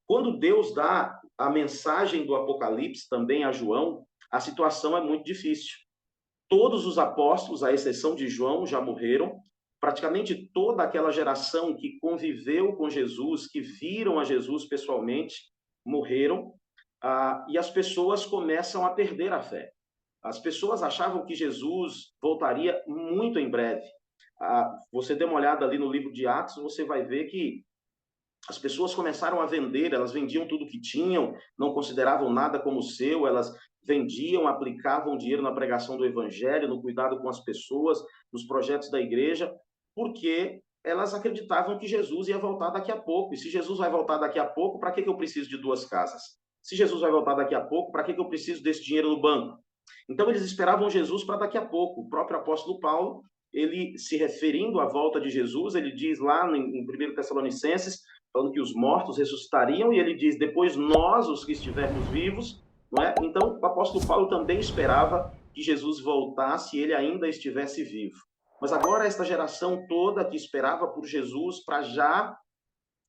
Quando Deus dá a mensagem do Apocalipse também a João, a situação é muito difícil. Todos os apóstolos, à exceção de João, já morreram. Praticamente toda aquela geração que conviveu com Jesus, que viram a Jesus pessoalmente, morreram. E as pessoas começam a perder a fé. As pessoas achavam que Jesus voltaria muito em breve. Você dê uma olhada ali no livro de Atos, você vai ver que as pessoas começaram a vender, elas vendiam tudo que tinham, não consideravam nada como seu, elas vendiam, aplicavam dinheiro na pregação do evangelho, no cuidado com as pessoas, nos projetos da igreja, porque elas acreditavam que Jesus ia voltar daqui a pouco. E se Jesus vai voltar daqui a pouco, para que eu preciso de 2 casas? Se Jesus vai voltar daqui a pouco, para que eu preciso desse dinheiro no banco? Então eles esperavam Jesus para daqui a pouco. O próprio apóstolo Paulo, ele se referindo à volta de Jesus, ele diz lá em 1 Tessalonicenses, falando que os mortos ressuscitariam, e ele diz, depois nós, os que estivermos vivos, não é? Então, o apóstolo Paulo também esperava que Jesus voltasse e ele ainda estivesse vivo. Mas agora esta geração toda que esperava por Jesus para já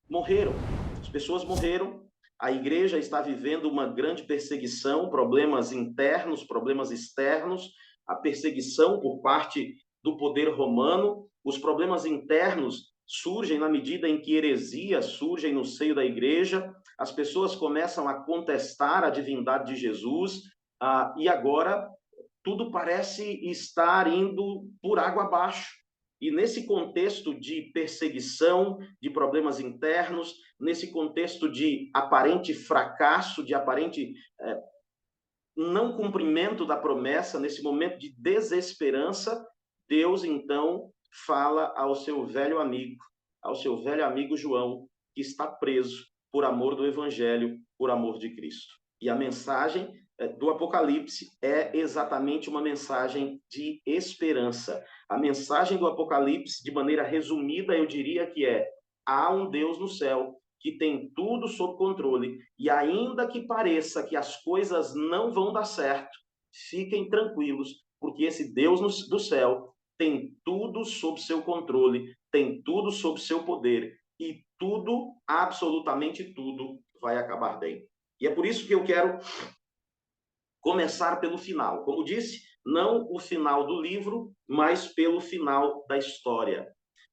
morreram. As pessoas morreram, a igreja está vivendo uma grande perseguição, problemas internos, problemas externos, a perseguição por parte do poder romano, os problemas internos surgem na medida em que heresias surgem no seio da igreja, as pessoas começam a contestar a divindade de Jesus, e agora tudo parece estar indo por água abaixo. E nesse contexto de perseguição, de problemas internos, nesse contexto de aparente fracasso, de aparente não cumprimento da promessa, nesse momento de desesperança, Deus então fala ao seu velho amigo João, que está preso por amor do Evangelho, por amor de Cristo. E a mensagem do Apocalipse é exatamente uma mensagem de esperança. A mensagem do Apocalipse, de maneira resumida, eu diria que há um Deus no céu que tem tudo sob controle, e ainda que pareça que as coisas não vão dar certo, fiquem tranquilos, porque esse Deus do céu tem tudo sob seu controle, tem tudo sob seu poder, e tudo, absolutamente tudo, vai acabar bem. E é por isso que eu quero começar pelo final. Como disse, não o final do livro, mas pelo final da história.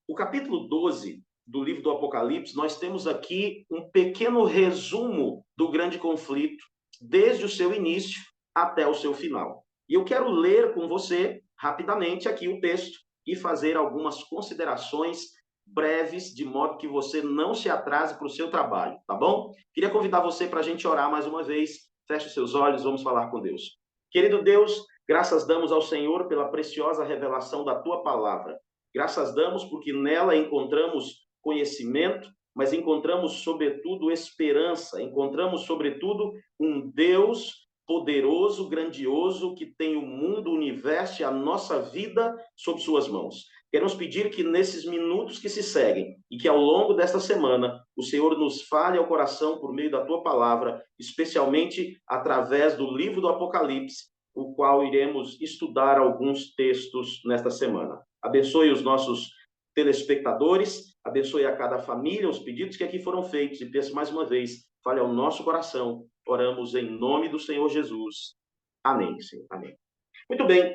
O capítulo 12 do livro do Apocalipse, nós temos aqui um pequeno resumo do grande conflito, desde o seu início até o seu final. E eu quero ler com você, rapidamente, aqui o texto e fazer algumas considerações breves, de modo que você não se atrase para o seu trabalho, tá bom? Queria convidar você para a gente orar mais uma vez. Feche seus olhos, vamos falar com Deus. Querido Deus, graças damos ao Senhor pela preciosa revelação da Tua palavra. Graças damos porque nela encontramos conhecimento, mas encontramos, sobretudo, esperança. Encontramos, sobretudo, um Deus poderoso, grandioso, que tem o mundo, o universo e a nossa vida sob suas mãos. Queremos pedir que nesses minutos que se seguem e que ao longo desta semana o Senhor nos fale ao coração por meio da Tua palavra, especialmente através do livro do Apocalipse, o qual iremos estudar alguns textos nesta semana. Abençoe os nossos telespectadores, abençoe a cada família, os pedidos que aqui foram feitos, e peço mais uma vez, fale ao nosso coração. Oramos em nome do Senhor Jesus. Amém, Senhor. Amém. Muito bem.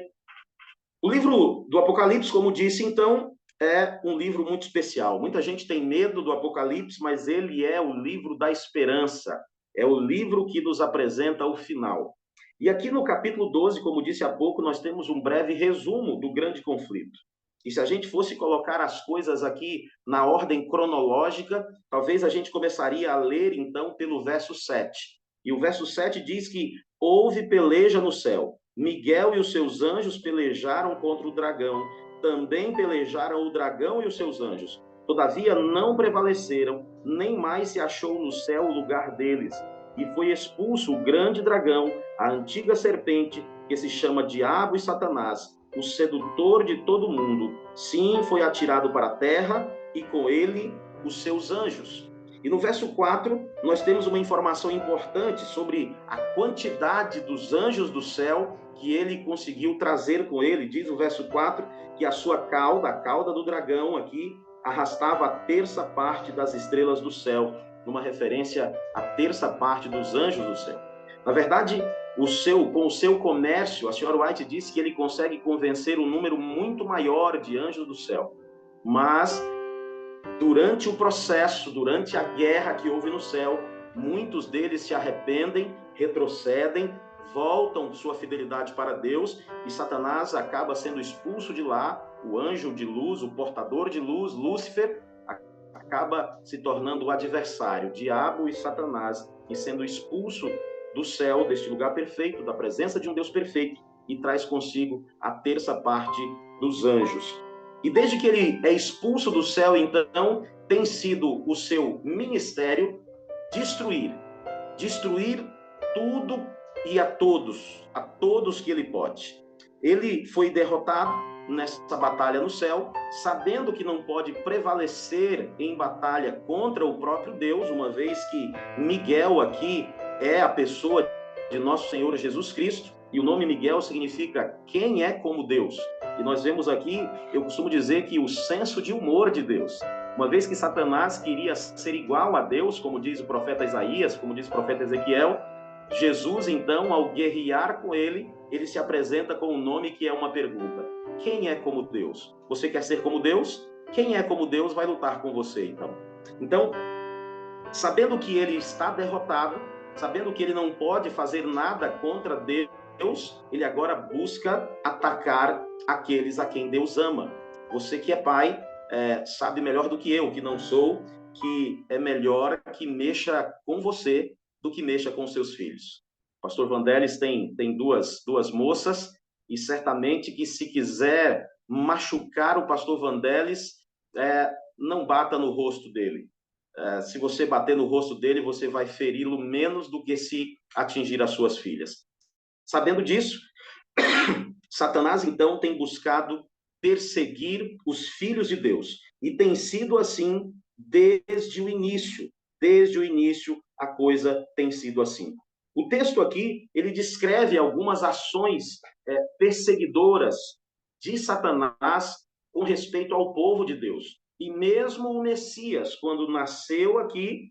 O livro do Apocalipse, como disse, então, é um livro muito especial. Muita gente tem medo do Apocalipse, mas ele é o livro da esperança. É o livro que nos apresenta o final. E aqui no capítulo 12, como disse há pouco, nós temos um breve resumo do grande conflito. E se a gente fosse colocar as coisas aqui na ordem cronológica, talvez a gente começaria a ler, então, pelo verso 7. E o verso 7 diz que houve peleja no céu. Miguel e os seus anjos pelejaram contra o dragão. Também pelejaram o dragão e os seus anjos. Todavia não prevaleceram, nem mais se achou no céu o lugar deles. E foi expulso o grande dragão, a antiga serpente, que se chama Diabo e Satanás, o sedutor de todo mundo. Sim, foi atirado para a terra, e com ele os seus anjos. E no verso 4, nós temos uma informação importante sobre a quantidade dos anjos do céu que ele conseguiu trazer com ele. Diz o verso 4 que a sua cauda, a cauda do dragão aqui, arrastava a terça parte das estrelas do céu. numa referência à terça parte dos anjos do céu. Na verdade, com o seu comércio, a senhora White disse que ele consegue convencer um número muito maior de anjos do céu. Mas, durante o processo, durante a guerra que houve no céu, muitos deles se arrependem, retrocedem, voltam sua fidelidade para Deus, e Satanás acaba sendo expulso de lá. O anjo de luz, o portador de luz, Lúcifer, acaba se tornando o adversário, o diabo e Satanás, e sendo expulso do céu, deste lugar perfeito, da presença de um Deus perfeito, e traz consigo a terça parte dos anjos. E desde que ele é expulso do céu, então, tem sido o seu ministério destruir tudo e a todos que ele pode. Ele foi derrotado nessa batalha no céu, sabendo que não pode prevalecer em batalha contra o próprio Deus, uma vez que Miguel aqui é a pessoa de nosso Senhor Jesus Cristo, e o nome Miguel significa quem é como Deus. E nós vemos aqui, eu costumo dizer que o senso de humor de Deus. Uma vez que Satanás queria ser igual a Deus, como diz o profeta Isaías, como diz o profeta Ezequiel, Jesus, então, ao guerrear com ele, ele se apresenta com um nome que é uma pergunta. Quem é como Deus? Você quer ser como Deus? Quem é como Deus vai lutar com você, então. Então, sabendo que ele está derrotado, sabendo que ele não pode fazer nada contra Deus, ele agora busca atacar aqueles a quem Deus ama. Você que é pai, sabe melhor do que eu, que não sou, que é melhor que mexa com você do que mexa com seus filhos. O pastor Vandelis tem duas moças, e certamente que se quiser machucar o pastor Vandelis, não bata no rosto dele. Se você bater no rosto dele, você vai feri-lo menos do que se atingir as suas filhas. Sabendo disso, Satanás, então, tem buscado perseguir os filhos de Deus. E tem sido assim desde o início. Desde o início, a coisa tem sido assim. O texto aqui, ele descreve algumas ações perseguidoras de Satanás com respeito ao povo de Deus. E mesmo o Messias, quando nasceu aqui,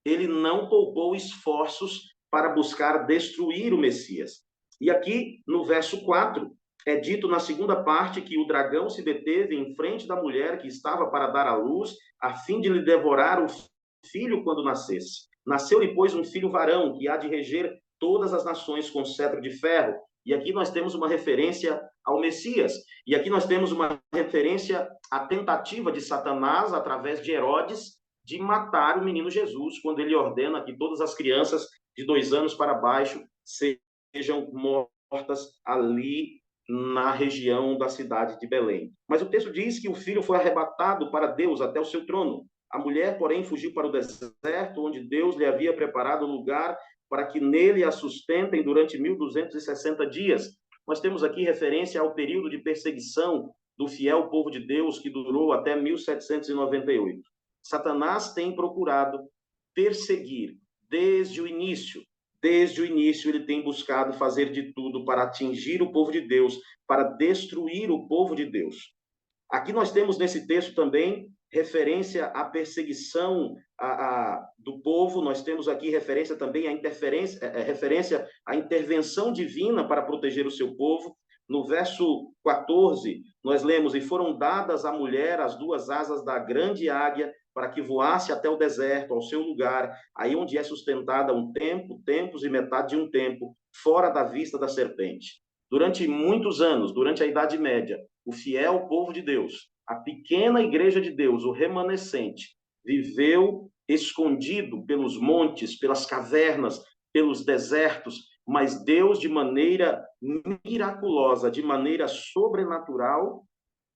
ele não poupou esforços para buscar destruir o Messias. E aqui, no verso 4, é dito na segunda parte que o dragão se deteve em frente da mulher que estava para dar à luz, a fim de lhe devorar o filho quando nascesse. Nasceu-lhe, pois, um filho varão, que há de reger todas as nações com cetro de ferro. E aqui nós temos uma referência ao Messias. E aqui nós temos uma referência à tentativa de Satanás, através de Herodes, de matar o menino Jesus, quando ele ordena que todas as crianças de 2 anos para baixo sejam mortas ali na região da cidade de Belém. Mas o texto diz que o filho foi arrebatado para Deus até o seu trono. A mulher, porém, fugiu para o deserto, onde Deus lhe havia preparado lugar para que nele a sustentem durante 1260 dias. Nós temos aqui referência ao período de perseguição do fiel povo de Deus, que durou até 1798. Satanás tem procurado perseguir desde o início. Desde o início, ele tem buscado fazer de tudo para atingir o povo de Deus, para destruir o povo de Deus. Aqui nós temos nesse texto também referência à perseguição do povo, nós temos aqui referência também à referência à intervenção divina para proteger o seu povo. No verso 14, nós lemos: e foram dadas à mulher as 2 asas da grande águia, para que voasse até o deserto, ao seu lugar, aí onde é sustentada um tempo, tempos e metade de um tempo, fora da vista da serpente. Durante muitos anos, durante a Idade Média, o fiel povo de Deus, a pequena igreja de Deus, o remanescente, viveu escondido pelos montes, pelas cavernas, pelos desertos, mas Deus, de maneira miraculosa, de maneira sobrenatural,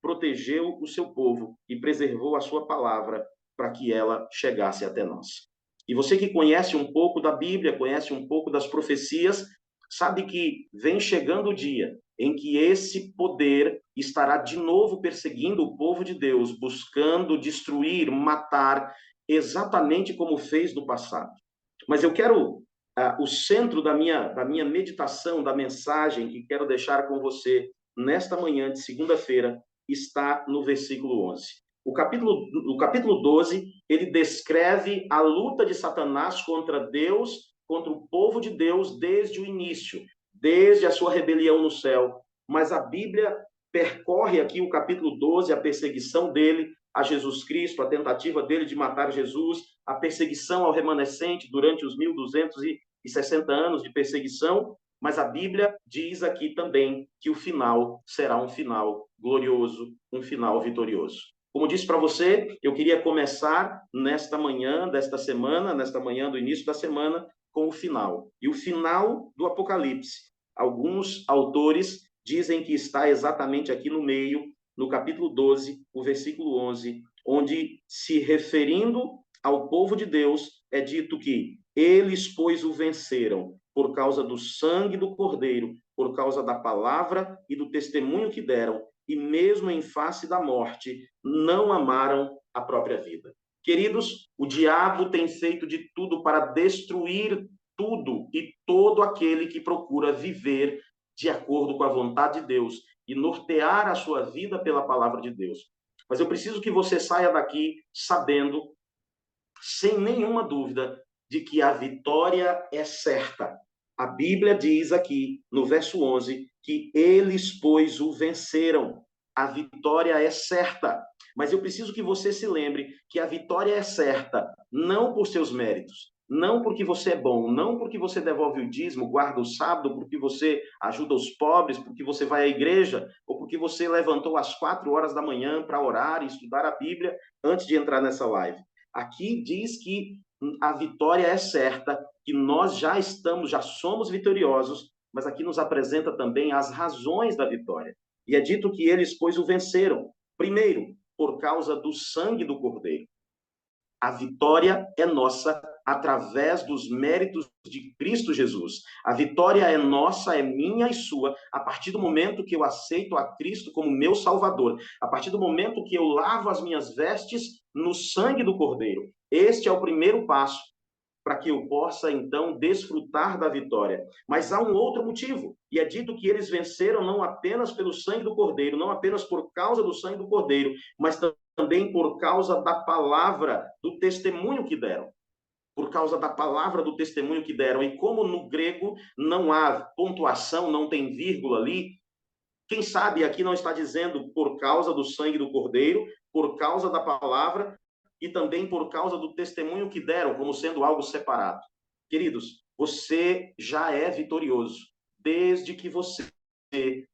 protegeu o seu povo e preservou a sua palavra para que ela chegasse até nós. E você que conhece um pouco da Bíblia, conhece um pouco das profecias, sabe que vem chegando o dia em que esse poder estará de novo perseguindo o povo de Deus, buscando destruir, matar, exatamente como fez no passado. Mas eu quero, o centro da minha meditação, da mensagem que quero deixar com você nesta manhã de segunda-feira, está no versículo 11. O capítulo 12, ele descreve a luta de Satanás contra Deus, contra o povo de Deus, desde o início, desde a sua rebelião no céu. Mas a Bíblia percorre aqui o capítulo 12, a perseguição dele a Jesus Cristo, a tentativa dele de matar Jesus, a perseguição ao remanescente durante os 1260 anos de perseguição, mas a Bíblia diz aqui também que o final será um final glorioso, um final vitorioso. Como disse para você, eu queria começar nesta manhã do início da semana, com o final. E o final do Apocalipse. Alguns autores dizem que está exatamente aqui no meio, no capítulo 12, o versículo 11, onde, se referindo ao povo de Deus, é dito que eles, pois, o venceram por causa do sangue do Cordeiro, por causa da palavra e do testemunho que deram, e mesmo em face da morte, não amaram a própria vida. Queridos, o diabo tem feito de tudo para destruir tudo e todo aquele que procura viver de acordo com a vontade de Deus e nortear a sua vida pela palavra de Deus. Mas eu preciso que você saia daqui sabendo, sem nenhuma dúvida, de que a vitória é certa. A Bíblia diz aqui, no verso 11, que eles, pois, o venceram. A vitória é certa. Mas eu preciso que você se lembre que a vitória é certa, não por seus méritos, não porque você é bom, não porque você devolve o dízimo, guarda o sábado, porque você ajuda os pobres, porque você vai à igreja, ou porque você levantou às 4 horas da manhã para orar e estudar a Bíblia antes de entrar nessa live. Aqui diz que a vitória é certa, que nós já somos vitoriosos, mas aqui nos apresenta também as razões da vitória. E é dito que eles, pois, o venceram. Primeiro, por causa do sangue do Cordeiro. A vitória é nossa através dos méritos de Cristo Jesus. A vitória é nossa, é minha e sua, a partir do momento que eu aceito a Cristo como meu Salvador, a partir do momento que eu lavo as minhas vestes no sangue do Cordeiro. Este é o primeiro passo para que eu possa, então, desfrutar da vitória. Mas há um outro motivo, e é dito que eles venceram não apenas pelo sangue do Cordeiro, não apenas por causa do sangue do Cordeiro, mas também por causa da palavra, do testemunho que deram. Por causa da palavra do testemunho que deram. E como no grego não há pontuação, não tem vírgula ali, quem sabe aqui não está dizendo por causa do sangue do Cordeiro, por causa da palavra, e também por causa do testemunho que deram, como sendo algo separado. Queridos, você já é vitorioso, desde que você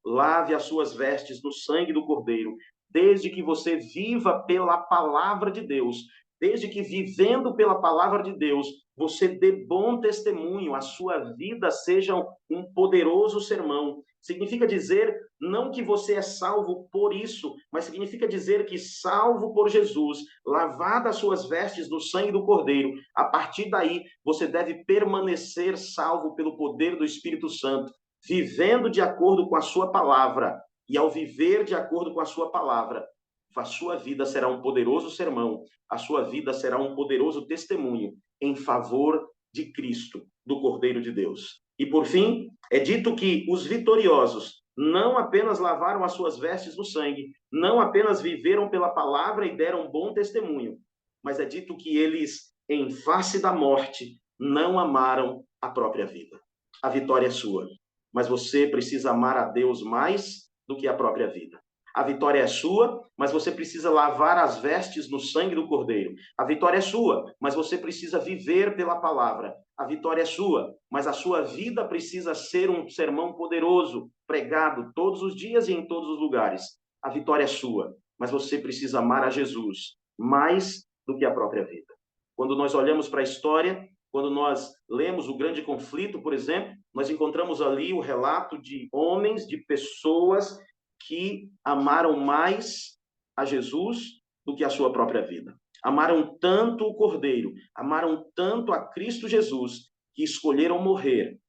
lave as suas vestes no sangue do Cordeiro, desde que você viva pela palavra de Deus, desde que vivendo pela palavra de Deus, você dê bom testemunho, a sua vida seja um poderoso sermão. Significa dizer não que você é salvo por isso, mas significa dizer que salvo por Jesus, lavada as suas vestes no sangue do Cordeiro, a partir daí você deve permanecer salvo pelo poder do Espírito Santo, vivendo de acordo com a sua palavra. E ao viver de acordo com a sua palavra, a sua vida será um poderoso sermão, a sua vida será um poderoso testemunho em favor de Cristo, do Cordeiro de Deus. E por fim, é dito que os vitoriosos não apenas lavaram as suas vestes no sangue, não apenas viveram pela palavra e deram bom testemunho, mas é dito que eles, em face da morte, não amaram a própria vida. A vitória é sua, mas você precisa amar a Deus mais do que a própria vida. A vitória é sua, mas você precisa lavar as vestes no sangue do Cordeiro. A vitória é sua, mas você precisa viver pela palavra. A vitória é sua, mas a sua vida precisa ser um sermão poderoso, pregado todos os dias e em todos os lugares. A vitória é sua, mas você precisa amar a Jesus mais do que a própria vida. Quando nós olhamos para a história, quando nós lemos o grande conflito, por exemplo, nós encontramos ali o relato de homens, de pessoas que amaram mais a Jesus do que a sua própria vida. Amaram tanto o Cordeiro, amaram tanto a Cristo Jesus, que escolheram morrer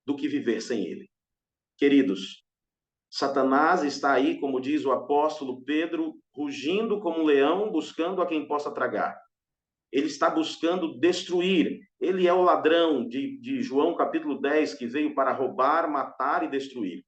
do que viver sem ele. Queridos, Satanás está aí, como diz o apóstolo Pedro, rugindo como um leão, buscando a quem possa tragar. Ele está buscando destruir. Ele é o ladrão de João capítulo 10, que veio para roubar, matar e destruir.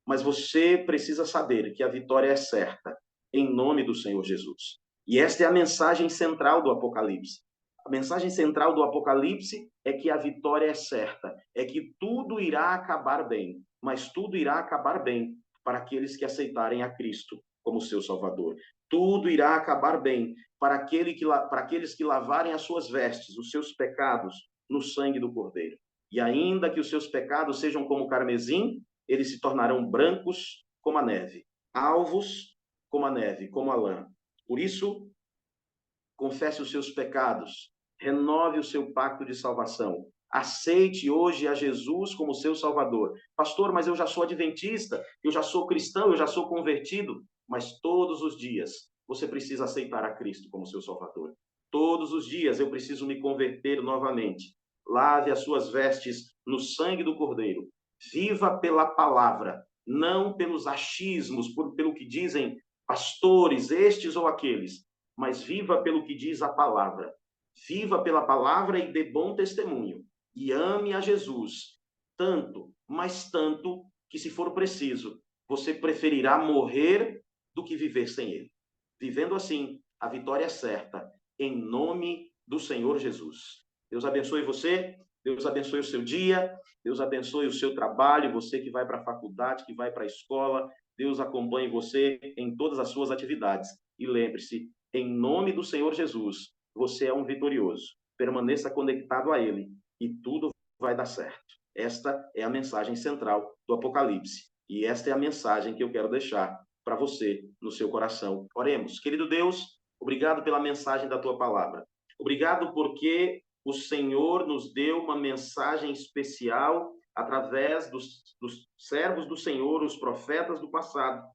Mas você precisa saber que a vitória é certa, em nome do Senhor Jesus. E esta é a mensagem central do Apocalipse. A mensagem central do Apocalipse é que a vitória é certa, é que tudo irá acabar bem, mas tudo irá acabar bem para aqueles que aceitarem a Cristo como seu Salvador. Tudo irá acabar bem para aqueles que lavarem as suas vestes, os seus pecados, no sangue do Cordeiro. E ainda que os seus pecados sejam como o carmesim, eles se tornarão brancos como a neve, alvos como a neve, como a lã. Por isso, confesse os seus pecados, renove o seu pacto de salvação. Aceite hoje a Jesus como seu Salvador. Pastor, mas eu já sou adventista, eu já sou cristão, eu já sou convertido. Mas todos os dias você precisa aceitar a Cristo como seu Salvador. Todos os dias eu preciso me converter novamente. Lave as suas vestes no sangue do Cordeiro. Viva pela palavra, não pelos achismos, pelo que dizem pastores, estes ou aqueles, mas viva pelo que diz a palavra. Viva pela palavra e dê bom testemunho. E ame a Jesus, tanto, mas tanto, que se for preciso, você preferirá morrer do que viver sem ele. Vivendo assim, a vitória é certa, em nome do Senhor Jesus. Deus abençoe você, Deus abençoe o seu dia, Deus abençoe o seu trabalho, você que vai para a faculdade, que vai para a escola, Deus acompanhe você em todas as suas atividades. E lembre-se, em nome do Senhor Jesus, você é um vitorioso. Permaneça conectado a Ele e tudo vai dar certo. Esta é a mensagem central do Apocalipse. E esta é a mensagem que eu quero deixar para você no seu coração. Oremos. Querido Deus, obrigado pela mensagem da tua palavra. Obrigado porque o Senhor nos deu uma mensagem especial através dos servos do Senhor, os profetas do passado.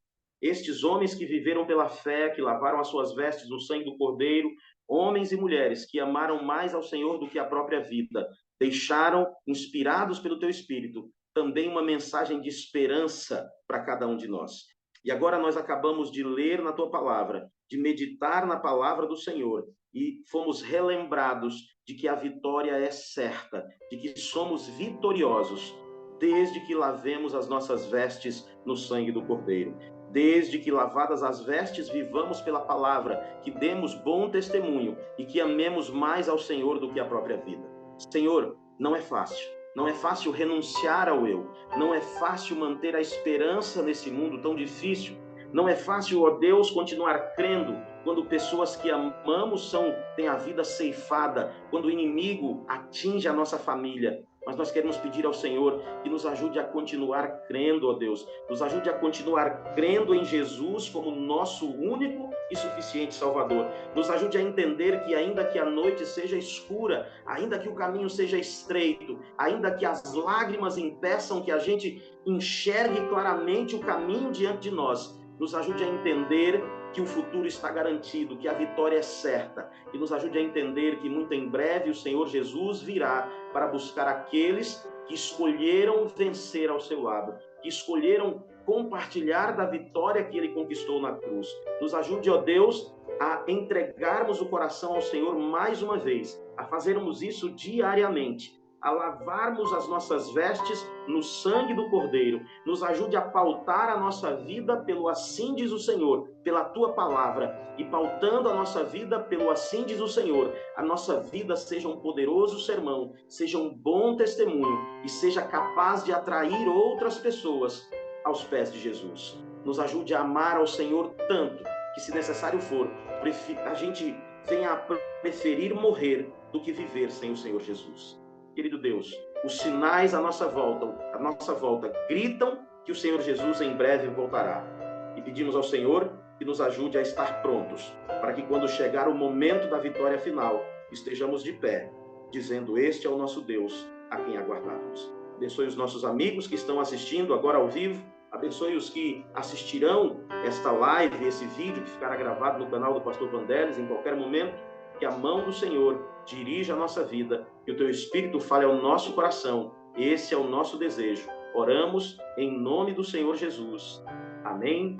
Estes homens que viveram pela fé, que lavaram as suas vestes no sangue do Cordeiro, homens e mulheres que amaram mais ao Senhor do que a própria vida, deixaram, inspirados pelo teu Espírito, também uma mensagem de esperança para cada um de nós. E agora nós acabamos de ler na tua palavra, de meditar na palavra do Senhor, e fomos relembrados de que a vitória é certa, de que somos vitoriosos, desde que lavemos as nossas vestes no sangue do Cordeiro. Desde que, lavadas as vestes, vivamos pela palavra, que demos bom testemunho e que amemos mais ao Senhor do que a própria vida. Senhor, não é fácil. Não é fácil renunciar ao eu. Não é fácil manter a esperança nesse mundo tão difícil. Não é fácil, ó Deus, continuar crendo quando pessoas que amamos têm a vida ceifada, quando o inimigo atinge a nossa família. Mas nós queremos pedir ao Senhor que nos ajude a continuar crendo, ó Deus. Nos ajude a continuar crendo em Jesus como nosso único e suficiente Salvador. Nos ajude a entender que ainda que a noite seja escura, ainda que o caminho seja estreito, ainda que as lágrimas impeçam que a gente enxergue claramente o caminho diante de nós, nos ajude a entender que o futuro está garantido, que a vitória é certa, e nos ajude a entender que muito em breve o Senhor Jesus virá para buscar aqueles que escolheram vencer ao seu lado, que escolheram compartilhar da vitória que ele conquistou na cruz. Nos ajude, ó Deus, a entregarmos o coração ao Senhor mais uma vez, a fazermos isso diariamente, a lavarmos as nossas vestes no sangue do Cordeiro. Nos ajude a pautar a nossa vida pelo assim diz o Senhor, pela tua palavra, e pautando a nossa vida pelo assim diz o Senhor, a nossa vida seja um poderoso sermão, seja um bom testemunho e seja capaz de atrair outras pessoas aos pés de Jesus. Nos ajude a amar ao Senhor tanto que, se necessário for, a gente venha a preferir morrer do que viver sem o Senhor Jesus. Querido Deus, os sinais à nossa volta gritam que o Senhor Jesus em breve voltará. E pedimos ao Senhor que nos ajude a estar prontos, para que quando chegar o momento da vitória final, estejamos de pé, dizendo: este é o nosso Deus, a quem aguardamos. Abençoe os nossos amigos que estão assistindo agora ao vivo, abençoe os que assistirão esta live, esse vídeo que ficará gravado no canal do Pastor Vandelis em qualquer momento. Que a mão do Senhor dirija a nossa vida, que o teu Espírito fale ao nosso coração. Esse é o nosso desejo. Oramos em nome do Senhor Jesus. Amém